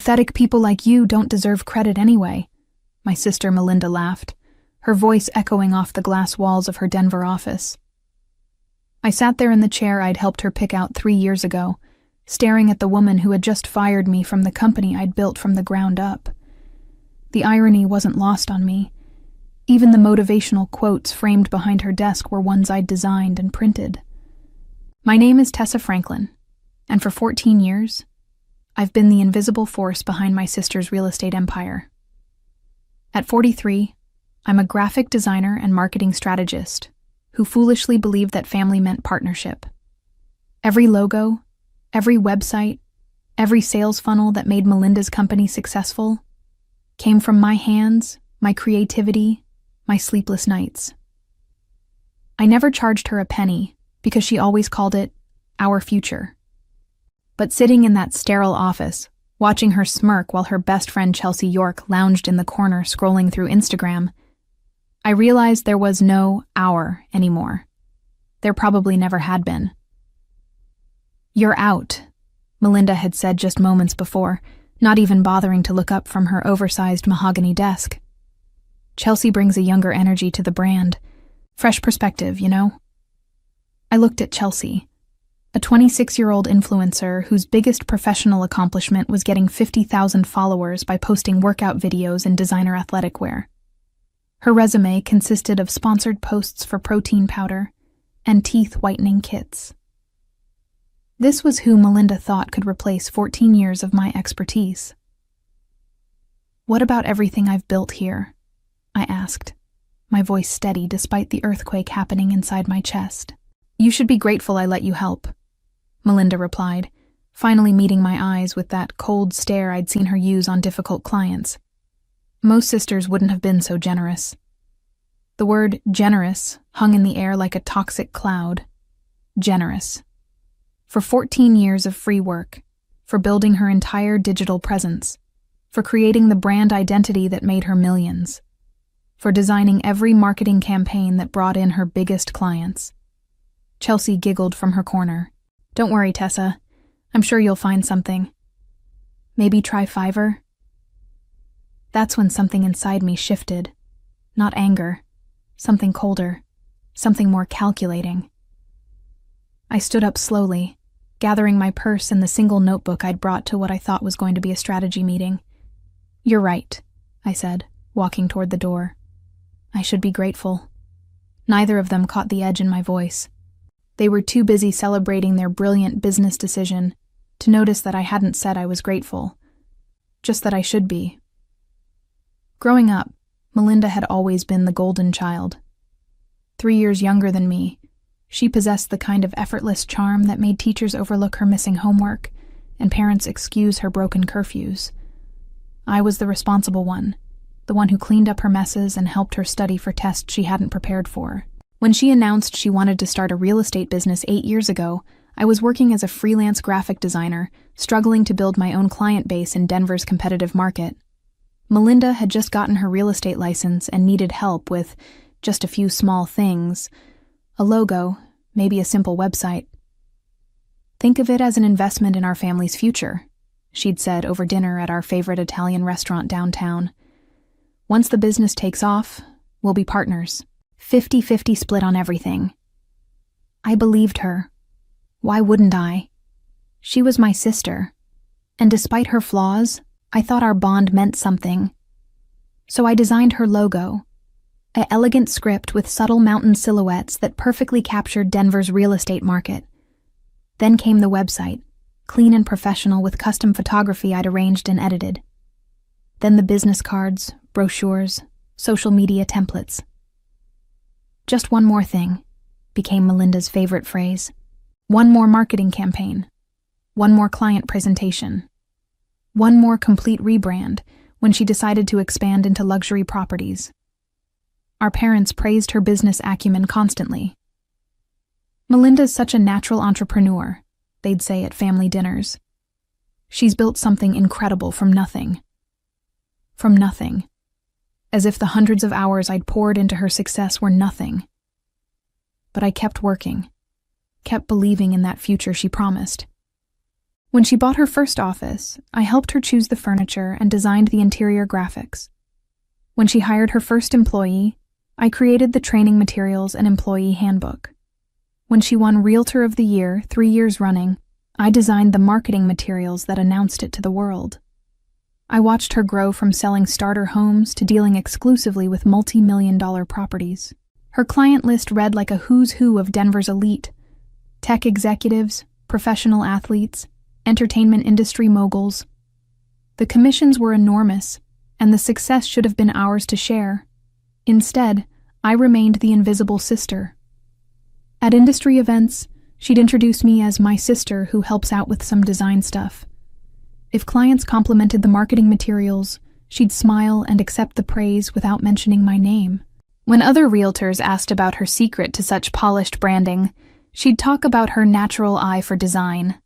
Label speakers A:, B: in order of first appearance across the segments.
A: Pathetic people like you don't deserve credit anyway. My sister Melinda laughed, her voice echoing off the glass walls of her Denver office. I sat there in the chair I'd helped her pick out 3 years ago, staring at the woman who had just fired me from the company I'd built from the ground up. The irony wasn't lost on me. Even the motivational quotes framed behind her desk were ones I'd designed and printed. My name is Tessa Franklin, and for 14 years, I've been the invisible force behind my sister's real estate empire. At 43, I'm a graphic designer and marketing strategist who foolishly believed that family meant partnership. Every logo, every website, every sales funnel that made Melinda's company successful came from my hands, my creativity, my sleepless nights. I never charged her a penny because she always called it our future. But sitting in that sterile office, watching her smirk while her best friend Chelsea York lounged in the corner scrolling through Instagram, I realized there was no our anymore. There probably never had been. "You're out," Melinda had said just moments before, not even bothering to look up from her oversized mahogany desk. Chelsea brings a younger energy to the brand. Fresh perspective, you know? I looked at Chelsea, a 26-year-old influencer whose biggest professional accomplishment was getting 50,000 followers by posting workout videos in designer athletic wear. Her resume consisted of sponsored posts for protein powder and teeth whitening kits. This was who Melinda thought could replace 14 years of my expertise. "What about everything I've built here?" I asked, my voice steady despite the earthquake happening inside my chest. "You should be grateful I let you help," Melinda replied, finally meeting my eyes with that cold stare I'd seen her use on difficult clients. Most sisters wouldn't have been so generous. The word generous hung in the air like a toxic cloud. Generous. For 14 years of free work, for building her entire digital presence, for creating the brand identity that made her millions, for designing every marketing campaign that brought in her biggest clients. Chelsea giggled from her corner. "Don't worry, Tessa. I'm sure you'll find something. Maybe try Fiverr?" That's when something inside me shifted. Not anger. Something colder. Something more calculating. I stood up slowly, gathering my purse and the single notebook I'd brought to what I thought was going to be a strategy meeting. "You're right," I said, walking toward the door. I should be grateful. Neither of them caught the edge in my voice. They were too busy celebrating their brilliant business decision to notice that I hadn't said I was grateful, just that I should be. Growing up, Melinda had always been the golden child. 3 years younger than me, she possessed the kind of effortless charm that made teachers overlook her missing homework and parents excuse her broken curfews. I was the responsible one, the one who cleaned up her messes and helped her study for tests she hadn't prepared for. When she announced she wanted to start a real estate business 8 years ago, I was working as a freelance graphic designer, struggling to build my own client base in Denver's competitive market. Melinda had just gotten her real estate license and needed help with just a few small things. A logo, maybe a simple website. "Think of it as an investment in our family's future," she'd said over dinner at our favorite Italian restaurant downtown. "Once the business takes off, we'll be partners. 50-50 split on everything." I believed her. Why wouldn't I? She was my sister, and despite her flaws, I thought our bond meant something. So I designed her logo, an elegant script with subtle mountain silhouettes that perfectly captured Denver's real estate market. Then came the website, clean and professional with custom photography I'd arranged and edited. Then the business cards, brochures, social media templates. "Just one more thing," became Melinda's favorite phrase. One more marketing campaign. One more client presentation. One more complete rebrand when she decided to expand into luxury properties. Our parents praised her business acumen constantly. "Melinda's such a natural entrepreneur," they'd say at family dinners. "She's built something incredible from nothing." From nothing. As if the hundreds of hours I'd poured into her success were nothing. But I kept working, kept believing in that future she promised. When she bought her first office, I helped her choose the furniture and designed the interior graphics. When she hired her first employee, I created the training materials and employee handbook. When she won Realtor of the Year 3 years running, I designed the marketing materials that announced it to the world. I watched her grow from selling starter homes to dealing exclusively with multi-million-dollar properties. Her client list read like a who's who of Denver's elite: tech executives, professional athletes, entertainment industry moguls. The commissions were enormous, and the success should have been ours to share. Instead, I remained the invisible sister. At industry events, she'd introduce me as my sister who helps out with some design stuff. If clients complimented the marketing materials, she'd smile and accept the praise without mentioning my name. When other realtors asked about her secret to such polished branding, she'd talk about her natural eye for design.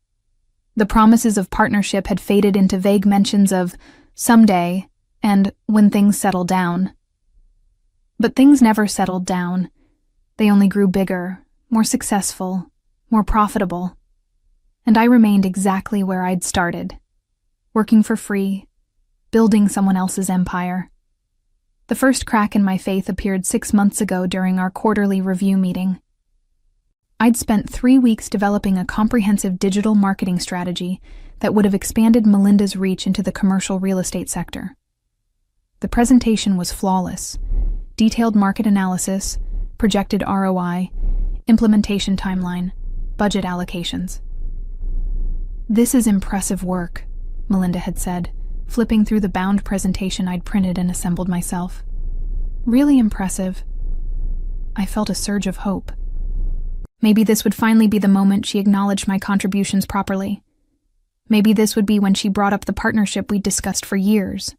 A: The promises of partnership had faded into vague mentions of someday and when things settle down. But things never settled down. They only grew bigger, more successful, more profitable. And I remained exactly where I'd started, working for free, building someone else's empire. The first crack in my faith appeared 6 months ago during our quarterly review meeting. I'd spent 3 weeks developing a comprehensive digital marketing strategy that would have expanded Melinda's reach into the commercial real estate sector. The presentation was flawless: detailed market analysis, projected ROI, implementation timeline, budget allocations. "This is impressive work," Melinda had said, flipping through the bound presentation I'd printed and assembled myself. "Really impressive." I felt a surge of hope. Maybe this would finally be the moment she acknowledged my contributions properly. Maybe this would be when she brought up the partnership we'd discussed for years.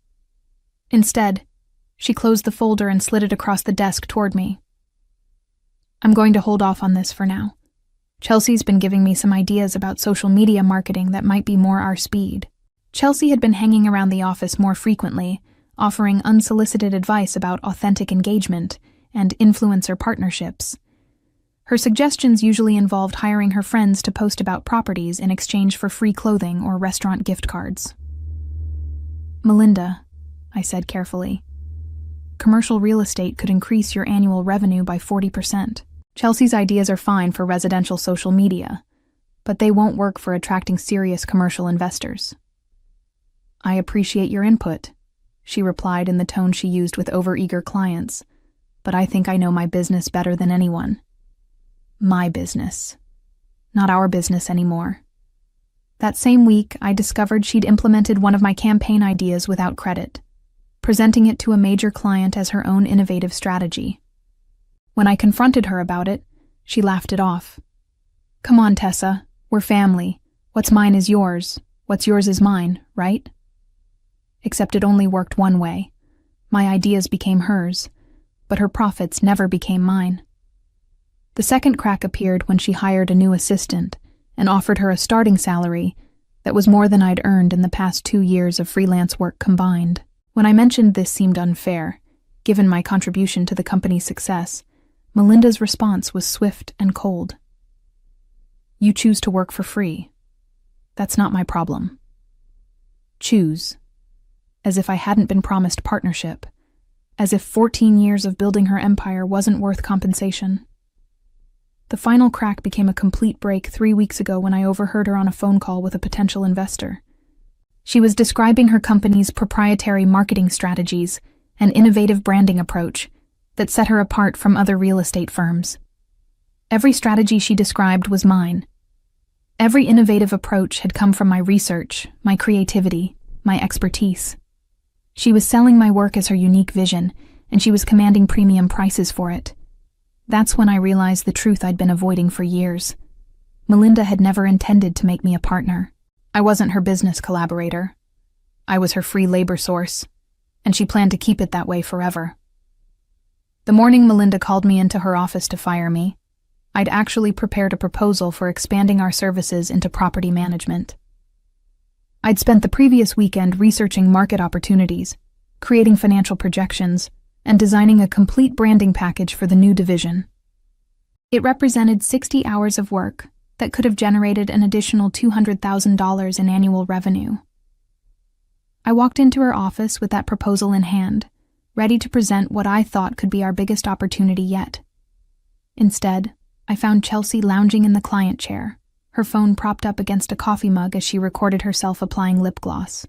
A: Instead, she closed the folder and slid it across the desk toward me. "I'm going to hold off on this for now. Chelsea's been giving me some ideas about social media marketing that might be more our speed." Chelsea had been hanging around the office more frequently, offering unsolicited advice about authentic engagement and influencer partnerships. Her suggestions usually involved hiring her friends to post about properties in exchange for free clothing or restaurant gift cards. "Melinda," I said carefully, "commercial real estate could increase your annual revenue by 40%. Chelsea's ideas are fine for residential social media, but they won't work for attracting serious commercial investors." "I appreciate your input," she replied in the tone she used with overeager clients, "but I think I know my business better than anyone." My business. Not our business anymore. That same week, I discovered she'd implemented one of my campaign ideas without credit, presenting it to a major client as her own innovative strategy. When I confronted her about it, she laughed it off. "Come on, Tessa, we're family. What's mine is yours. What's yours is mine, right?" Except it only worked one way. My ideas became hers, but her profits never became mine. The second crack appeared when she hired a new assistant and offered her a starting salary that was more than I'd earned in the past 2 years of freelance work combined. When I mentioned this seemed unfair, given my contribution to the company's success, Melinda's response was swift and cold. "You choose to work for free. That's not my problem." Choose. As if I hadn't been promised partnership. As if 14 years of building her empire wasn't worth compensation. The final crack became a complete break 3 weeks ago when I overheard her on a phone call with a potential investor. She was describing her company's proprietary marketing strategies and innovative branding approach that set her apart from other real estate firms. Every strategy she described was mine. Every innovative approach had come from my research, my creativity, my expertise. She was selling my work as her unique vision, and she was commanding premium prices for it. That's when I realized the truth I'd been avoiding for years. Melinda had never intended to make me a partner. I wasn't her business collaborator. I was her free labor source, and she planned to keep it that way forever. The morning Melinda called me into her office to fire me, I'd actually prepared a proposal for expanding our services into property management. I'd spent the previous weekend researching market opportunities, creating financial projections, and designing a complete branding package for the new division. It represented 60 hours of work, that could have generated an additional $200,000 in annual revenue. I walked into her office with that proposal in hand, ready to present what I thought could be our biggest opportunity yet. Instead, I found Chelsea lounging in the client chair, her phone propped up against a coffee mug as she recorded herself applying lip gloss.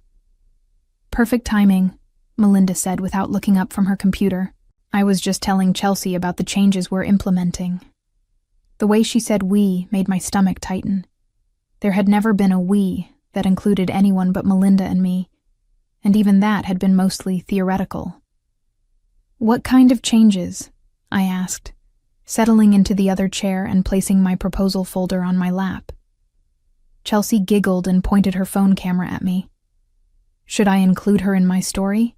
A: "Perfect timing," Melinda said without looking up from her computer. "I was just telling Chelsea about the changes we're implementing." The way she said "we" made my stomach tighten. There had never been a "we" that included anyone but Melinda and me, and even that had been mostly theoretical. "What kind of changes?" I asked, settling into the other chair and placing my proposal folder on my lap. Chelsea giggled and pointed her phone camera at me. Should I include her in my story?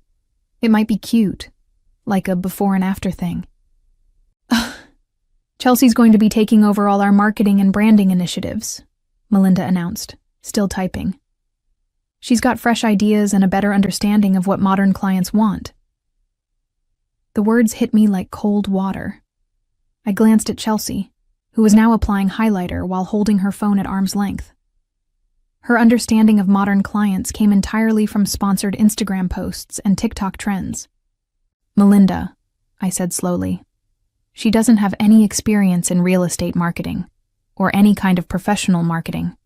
A: It might be cute, like a before and after thing. "Chelsea's going to be taking over all our marketing and branding initiatives," Melinda announced, still typing. "She's got fresh ideas and a better understanding of what modern clients want." The words hit me like cold water. I glanced at Chelsea, who was now applying highlighter while holding her phone at arm's length. Her understanding of modern clients came entirely from sponsored Instagram posts and TikTok trends. "Melinda," I said slowly, "she doesn't have any experience in real estate marketing, or any kind of professional marketing."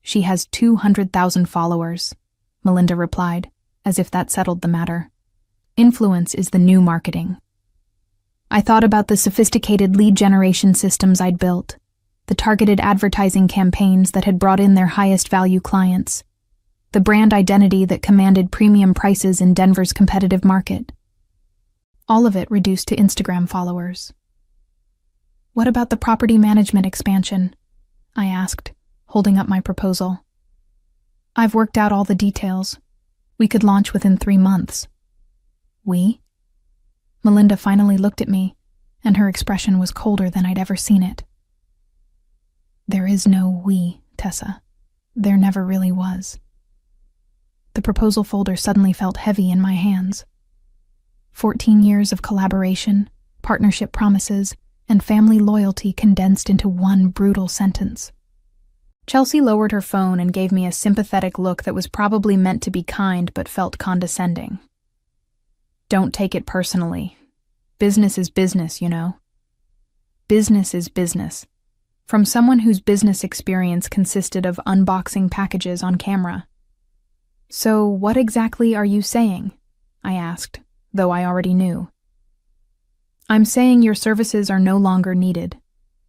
A: "She has 200,000 followers," Melinda replied, as if that settled the matter. "Influence is the new marketing." I thought about the sophisticated lead generation systems I'd built, the targeted advertising campaigns that had brought in their highest value clients, the brand identity that commanded premium prices in Denver's competitive market. All of it reduced to Instagram followers. "What about the property management expansion?" I asked, holding up my proposal. "I've worked out all the details. We could launch within 3 months." "We?" Melinda finally looked at me, and her expression was colder than I'd ever seen it. "There is no we, Tessa. There never really was." The proposal folder suddenly felt heavy in my hands. 14 years of collaboration, partnership promises, and family loyalty condensed into one brutal sentence. Chelsea lowered her phone and gave me a sympathetic look that was probably meant to be kind but felt condescending. "Don't take it personally. Business is business, you know." Business is business. From someone whose business experience consisted of unboxing packages on camera. "So what exactly are you saying?" I asked, though I already knew. "I'm saying your services are no longer needed,"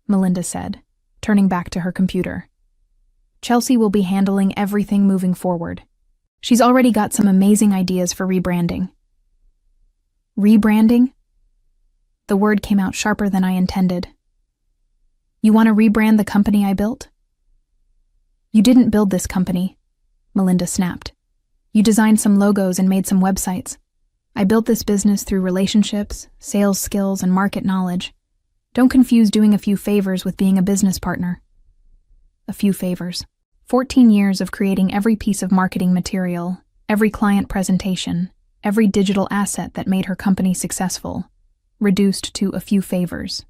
A: Melinda said, turning back to her computer. "Chelsea will be handling everything moving forward. She's already got some amazing ideas for rebranding." "Rebranding?" The word came out sharper than I intended. "You want to rebrand the company I built?" "You didn't build this company," Melinda snapped. "You designed some logos and made some websites. I built this business through relationships, sales skills, and market knowledge. Don't confuse doing a few favors with being a business partner." A few favors. 14 years of creating every piece of marketing material, every client presentation, every digital asset that made her company successful, reduced to a few favors.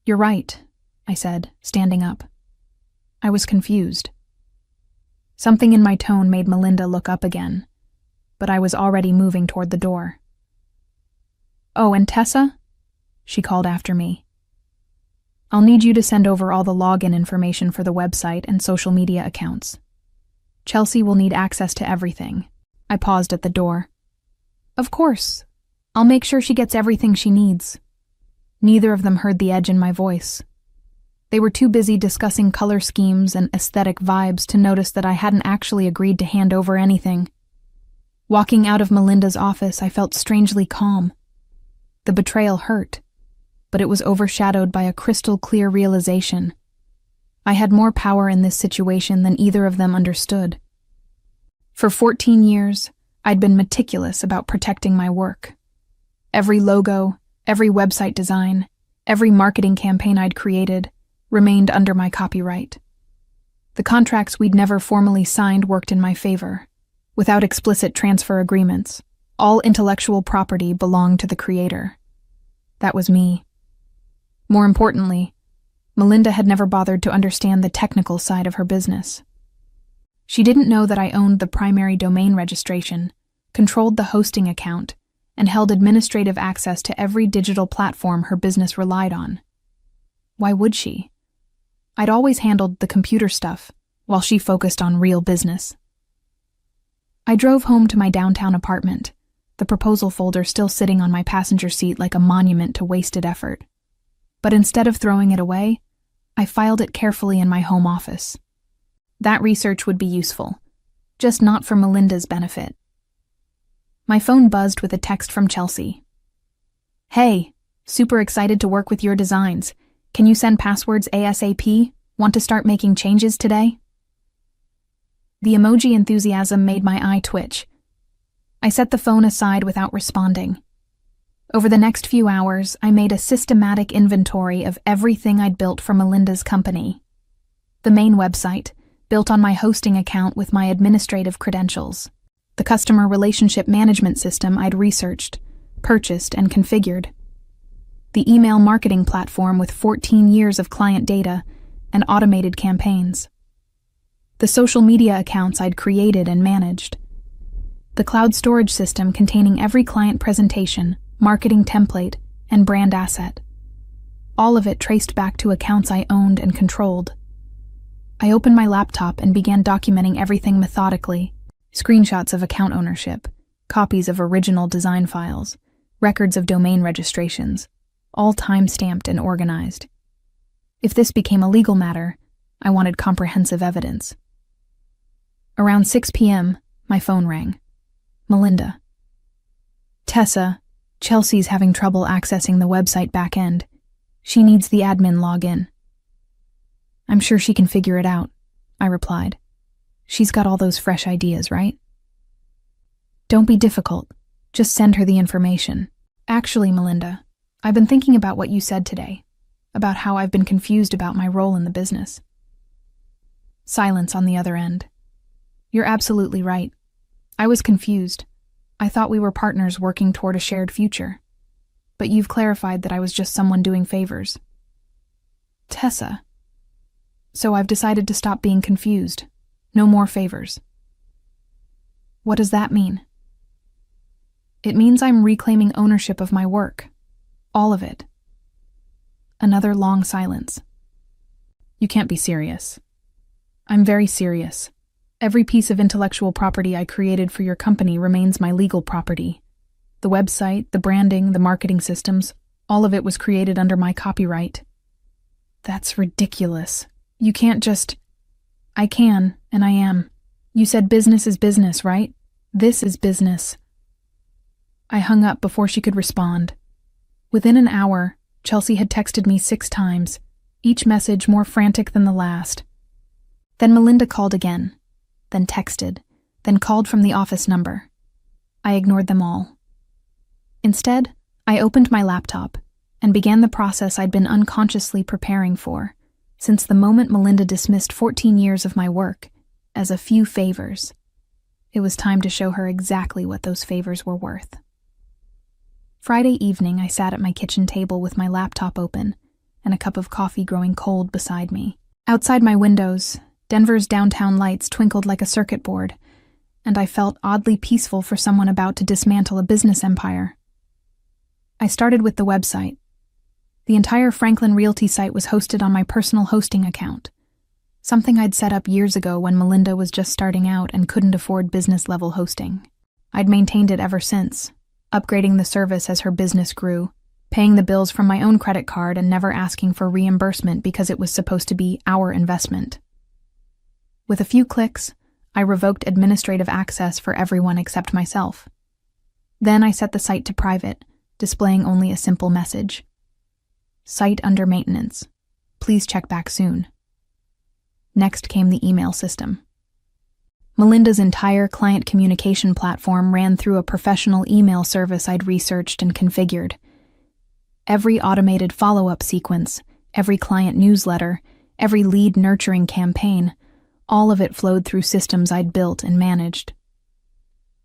A: "You're right," I said, standing up. I was confused. Something in my tone made Melinda look up again, but I was already moving toward the door. "Oh, and Tessa?" she called after me. "I'll need you to send over all the login information for the website and social media accounts. Chelsea will need access to everything." I paused at the door. "Of course. I'll make sure she gets everything she needs." Neither of them heard the edge in my voice. They were too busy discussing color schemes and aesthetic vibes to notice that I hadn't actually agreed to hand over anything. Walking out of Melinda's office, I felt strangely calm. The betrayal hurt, but it was overshadowed by a crystal-clear realization. I had more power in this situation than either of them understood. For 14 years, I'd been meticulous about protecting my work. Every logo, every website design, every marketing campaign I'd created remained under my copyright. The contracts we'd never formally signed worked in my favor. Without explicit transfer agreements, all intellectual property belonged to the creator. That was me. More importantly, Melinda had never bothered to understand the technical side of her business. She didn't know that I owned the primary domain registration, controlled the hosting account, and held administrative access to every digital platform her business relied on. Why would she? I'd always handled the computer stuff, while she focused on real business. I drove home to my downtown apartment, the proposal folder still sitting on my passenger seat like a monument to wasted effort. But instead of throwing it away, I filed it carefully in my home office. That research would be useful, just not for Melinda's benefit. My phone buzzed with a text from Chelsea. "Hey, super excited to work with your designs. Can you send passwords ASAP? Want to start making changes today?" The emoji enthusiasm made my eye twitch. I set the phone aside without responding. Over the next few hours, I made a systematic inventory of everything I'd built for Melinda's company. The main website, built on my hosting account with my administrative credentials. The customer relationship management system I'd researched, purchased, and configured. The email marketing platform with 14 years of client data and automated campaigns. The social media accounts I'd created and managed. The cloud storage system containing every client presentation, marketing template, and brand asset. All of it traced back to accounts I owned and controlled. I opened my laptop and began documenting everything methodically. Screenshots of account ownership, copies of original design files, records of domain registrations, all time-stamped and organized. If this became a legal matter, I wanted comprehensive evidence. Around 6 p.m., my phone rang. Melinda. "Tessa, Chelsea's having trouble accessing the website backend. She needs the admin login." "I'm sure she can figure it out," I replied. "She's got all those fresh ideas, right?" "Don't be difficult. Just send her the information." "Actually, Melinda, I've been thinking about what you said today, about how I've been confused about my role in the business." Silence on the other end. "You're absolutely right. I was confused. I thought we were partners working toward a shared future. But you've clarified that I was just someone doing favors." "Tessa. So I've decided to stop being confused. No more favors." "What does that mean?" "It means I'm reclaiming ownership of my work. All of it." Another long silence. "You can't be serious." "I'm very serious. Every piece of intellectual property I created for your company remains my legal property. The website, the branding, the marketing systems, all of it was created under my copyright." "That's ridiculous. You can't just—" "I can, and I am. You said business is business, right? This is business." I hung up before she could respond. Within an hour, Chelsea had texted me 6 times, each message more frantic than the last. Then Melinda called again, then texted, then called from the office number. I ignored them all. Instead, I opened my laptop and began the process I'd been unconsciously preparing for, since the moment Melinda dismissed 14 years of my work as a few favors. It was time to show her exactly what those favors were worth. Friday evening, I sat at my kitchen table with my laptop open and a cup of coffee growing cold beside me. Outside my windows, Denver's downtown lights twinkled like a circuit board, and I felt oddly peaceful for someone about to dismantle a business empire. I started with the website. The entire Franklin Realty site was hosted on my personal hosting account, something I'd set up years ago when Melinda was just starting out and couldn't afford business-level hosting. I'd maintained it ever since, upgrading the service as her business grew, paying the bills from my own credit card and never asking for reimbursement because it was supposed to be our investment. With a few clicks, I revoked administrative access for everyone except myself. Then I set the site to private, displaying only a simple message. "Site under maintenance. Please check back soon." Next came the email system. Melinda's entire client communication platform ran through a professional email service I'd researched and configured. Every automated follow-up sequence, every client newsletter, every lead nurturing campaign, all of it flowed through systems I'd built and managed.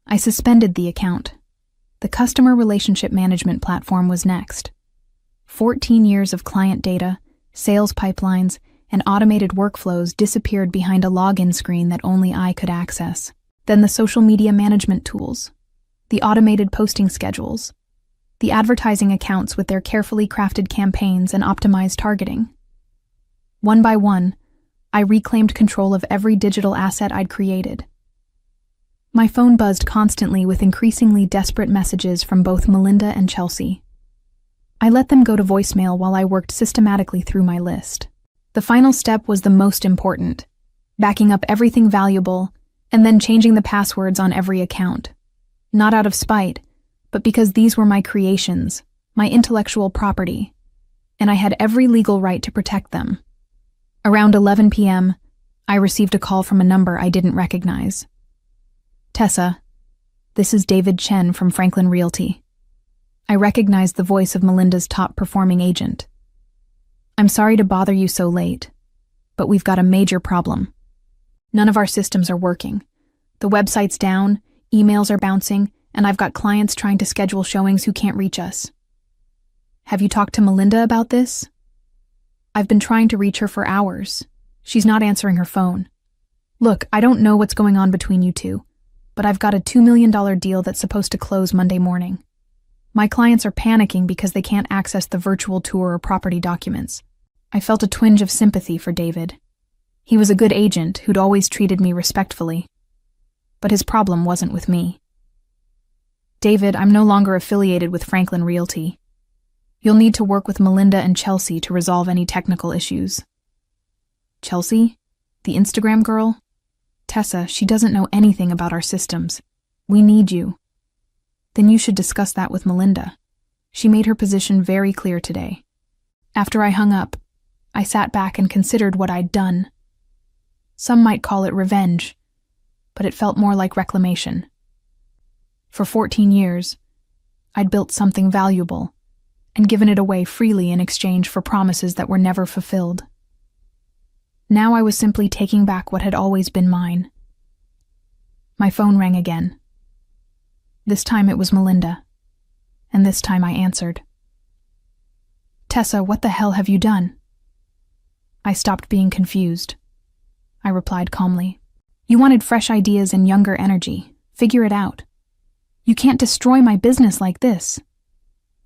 A: I suspended the account. The customer relationship management platform was next. 14 years of client data, Sales pipelines and automated workflows disappeared behind a login screen that only I could access. Then the social media management tools, the automated posting schedules, the advertising accounts with their carefully crafted campaigns and optimized targeting. One by one, I reclaimed control of every digital asset I'd created. My phone buzzed constantly with increasingly desperate messages from both Melinda and Chelsea. I let them go to voicemail while I worked systematically through my list. The final step was the most important, backing up everything valuable and then changing the passwords on every account. Not out of spite, but because these were my creations, my intellectual property, and I had every legal right to protect them. Around 11 p.m., I received a call from a number I didn't recognize. "Tessa, this is David Chen from Franklin Realty." I recognized the voice of Melinda's top-performing agent. "I'm sorry to bother you so late, but we've got a major problem. None of our systems are working. The website's down, emails are bouncing, and I've got clients trying to schedule showings who can't reach us." "Have you talked to Melinda about this?" "I've been trying to reach her for hours. She's not answering her phone. Look, I don't know what's going on between you two, but I've got a $2 million deal that's supposed to close Monday morning. My clients are panicking because they can't access the virtual tour or property documents." I felt a twinge of sympathy for David. He was a good agent who'd always treated me respectfully. But his problem wasn't with me. "David, I'm no longer affiliated with Franklin Realty. You'll need to work with Melinda and Chelsea to resolve any technical issues." "Chelsea? The Instagram girl? Tessa, she doesn't know anything about our systems. We need you." "Then you should discuss that with Melinda. She made her position very clear today." After I hung up, I sat back and considered what I'd done. Some might call it revenge, but it felt more like reclamation. For 14 years, I'd built something valuable and given it away freely in exchange for promises that were never fulfilled. Now I was simply taking back what had always been mine. My phone rang again. This time it was Melinda, and this time I answered. "Tessa, what the hell have you done?" I stopped being confused. I replied calmly. "You wanted fresh ideas and younger energy. Figure it out. You can't destroy my business like this."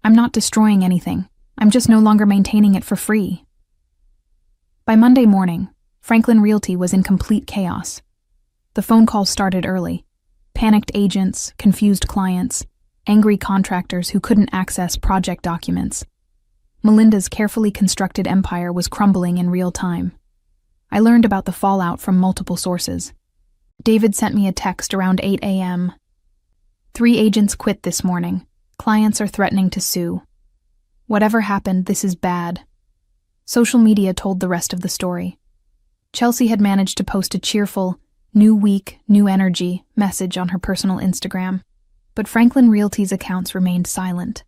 A: "I'm not destroying anything. I'm just no longer maintaining it for free." By Monday morning, Franklin Realty was in complete chaos. The phone calls started early. Panicked agents, confused clients, angry contractors who couldn't access project documents. Melinda's carefully constructed empire was crumbling in real time. I learned about the fallout from multiple sources. David sent me a text around 8 a.m. 3 agents quit this morning. Clients are threatening to sue. Whatever happened, this is bad. Social media told the rest of the story. Chelsea had managed to post a cheerful, "new week, new energy" message on her personal Instagram, but Franklin Realty's accounts remained silent.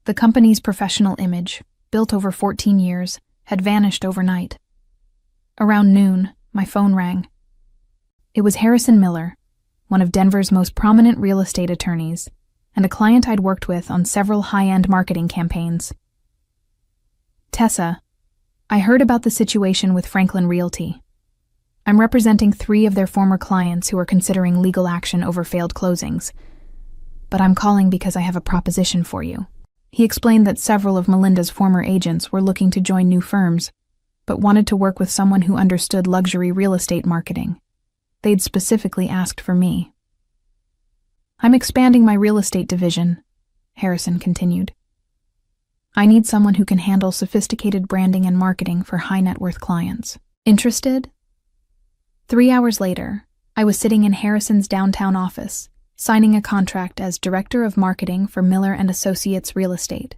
A: The company's professional image, built over 14 years, had vanished overnight. Around noon, my phone rang. It was Harrison Miller, one of Denver's most prominent real estate attorneys, and a client I'd worked with on several high-end marketing campaigns. "Tessa, I heard about the situation with Franklin Realty. I'm representing 3 of their former clients who are considering legal action over failed closings, but I'm calling because I have a proposition for you." He explained that several of Melinda's former agents were looking to join new firms, but wanted to work with someone who understood luxury real estate marketing. They'd specifically asked for me. "I'm expanding my real estate division," Harrison continued. "I need someone who can handle sophisticated branding and marketing for high-net-worth clients. Interested?" 3 hours later, I was sitting in Harrison's downtown office, signing a contract as Director of Marketing for Miller & Associates Real Estate.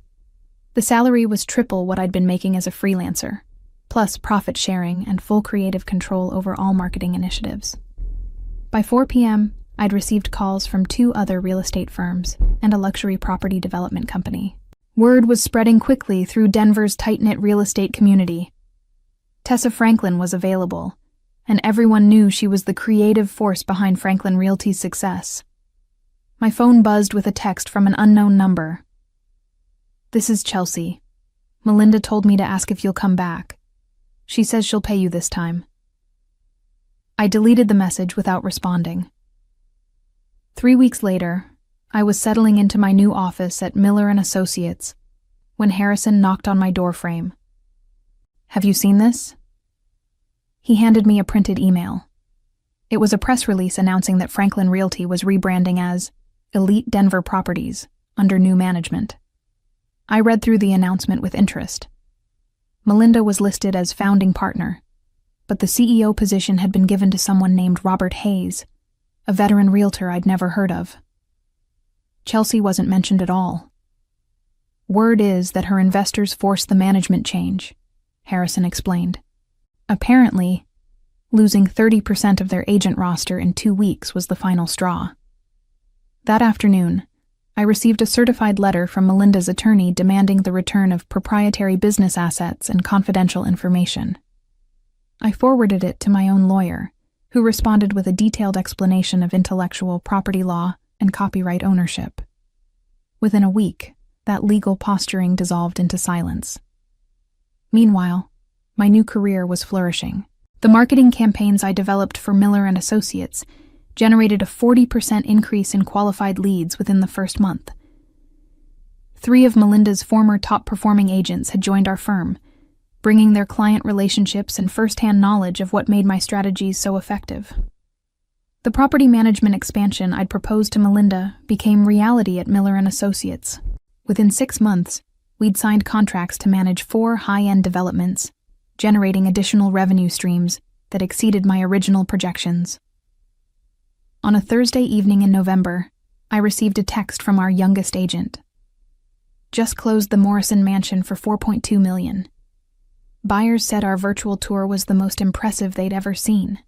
A: The salary was triple what I'd been making as a freelancer, plus profit sharing and full creative control over all marketing initiatives. By 4 p.m., I'd received calls from 2 other real estate firms and a luxury property development company. Word was spreading quickly through Denver's tight-knit real estate community. Tessa Franklin was available, and everyone knew she was the creative force behind Franklin Realty's success. My phone buzzed with a text from an unknown number. "This is Chelsea. Melinda told me to ask if you'll come back. She says she'll pay you this time. I deleted the message without responding. 3 weeks later, I was settling into my new office at Miller & Associates when Harrison knocked on my doorframe. "Have you seen this?" He handed me a printed email. It was a press release announcing that Franklin Realty was rebranding as Elite Denver Properties under new management. I read through the announcement with interest. Melinda was listed as founding partner, but the CEO position had been given to someone named Robert Hayes, a veteran realtor I'd never heard of. Chelsea wasn't mentioned at all. "Word is that her investors forced the management change," Harrison explained. "Apparently, losing 30% of their agent roster in 2 weeks was the final straw." That afternoon, I received a certified letter from Melinda's attorney demanding the return of proprietary business assets and confidential information. I forwarded it to my own lawyer, who responded with a detailed explanation of intellectual property law and copyright ownership. Within a week, that legal posturing dissolved into silence. Meanwhile, my new career was flourishing. The marketing campaigns I developed for Miller & Associates generated a 40% increase in qualified leads within the first month. 3 of Melinda's former top-performing agents had joined our firm, bringing their client relationships and first-hand knowledge of what made my strategies so effective. The property management expansion I'd proposed to Melinda became reality at Miller & Associates. Within 6 months, we'd signed contracts to manage 4 high-end developments, generating additional revenue streams that exceeded my original projections. On a Thursday evening in November, I received a text from our youngest agent. "Just closed the Morrison Mansion for $4.2 million. Buyers said our virtual tour was the most impressive they'd ever seen.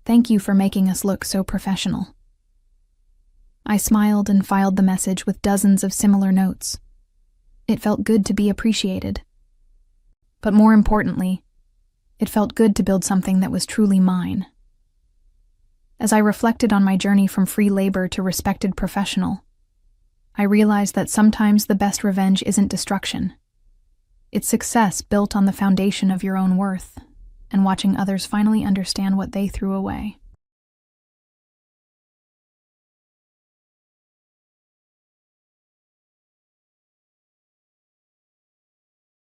A: Thank you for making us look so professional." I smiled and filed the message with dozens of similar notes. It felt good to be appreciated. But more importantly, it felt good to build something that was truly mine. As I reflected on my journey from free labor to respected professional, I realized that sometimes the best revenge isn't destruction. It's success built on the foundation of your own worth and watching others finally understand what they threw away.